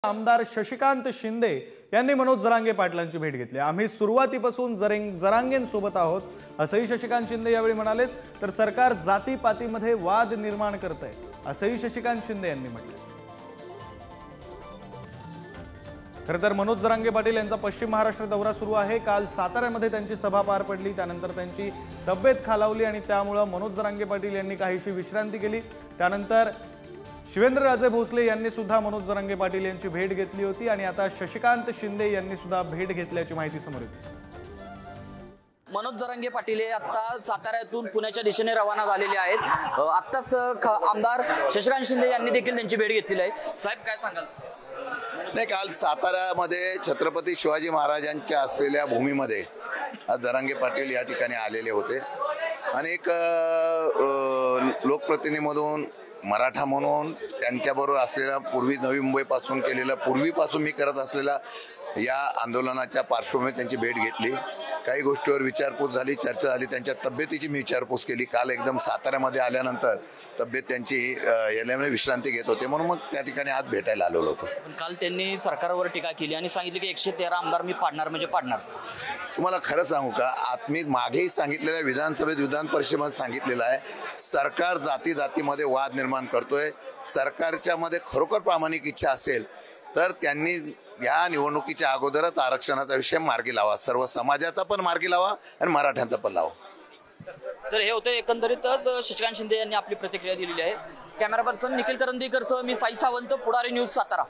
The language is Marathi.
आमदार शशिकांत शिंदे यांनी मनोज जरांगे पाटलांची भेट घेतली। आम्ही सुरुवातीपासून जरांगेंसोबत आहोत असंही शशिकांत शिंदे यावेळी म्हणाले। तर सरकार जातीपातीमध्ये वाद निर्माण करतंय असंही शशिकांत शिंदे यांनी म्हटलं। खरं तर मनोज जरांगे पाटील यांचा पश्चिम महाराष्ट्र दौरा सुरू आहे। काल साताऱ्यामध्ये त्यांची सभा पार पडली, त्यानंतर त्यांची तब्येत खालावली आणि त्यामुळे मनोज जरांगे पाटील यांनी काहीशी विश्रांती केली। त्यानंतर शिवेंद्रराजे भोसले यांनी सुद्धा मनोज जरांगे पाटील यांची भेट घेतली होती आणि आता शशिकांत शिंदे यांनी सुद्धा भेट घेतल्याची माहिती समोर येते। मनोज जरांगे पाटील हे आता साताऱ्यातून पुण्याच्या दिशेने रवाना झालेले आहेत। आत्ताच आमदार शशिकांत शिंदे यांनी देखील त्यांची भेट घेतली आहे। साहेब काय सांगाल? नाही, काल साताऱ्यामध्ये छत्रपती शिवाजी महाराजांच्या असलेल्या भूमीमध्ये जरांगे पाटील या ठिकाणी आलेले होते आणि एक लोकप्रतिनिधीमधून मराठा म्हणून त्यांच्याबरोबर असलेला पूर्वी नवी मुंबईपासून केलेला पूर्वीपासून मी करत असलेला या आंदोलनाच्या पार्श्वभूमीत त्यांची भेट घेतली। काही गोष्टीवर विचारपूस झाली, चर्चा झाली, त्यांच्या तब्येतीची मी विचारपूस केली। काल एकदम साताऱ्यामध्ये आल्यानंतर तब्येत त्यांची याल्यामुळे विश्रांती घेत होते, म्हणून मग त्या ठिकाणी आज भेटायला आलेलो होतो। काल त्यांनी सरकारवर टीका केली आणि सांगितले की 113 आमदार मी पाडणार म्हणजे पाडणार। तुम्हाला खरं सांगू का, मी मागेही सांगितलेलं, विधानसभेत विधान परिषदेमध्ये सांगितलेलं आहे, सरकार जाती जातीमध्ये वाद निर्माण करतोय। सरकारच्या मध्ये खरोखर प्रामाणिक इच्छा असेल तर त्यांनी या निवडणुकीच्या अगोदरच आरक्षणाचा विषय मार्गी लावा, सर्व समाजाचा पण मार्गी लावा आणि मराठ्यांचा पण लावा। तर हे होते एकंदरीतच शशिकांत शिंदे यांनी आपली प्रतिक्रिया दिलेली आहे। कॅमेरा पर्सन निखिल करंदीकर सह मी साई सावंत, पुढारी न्यूज, सातारा।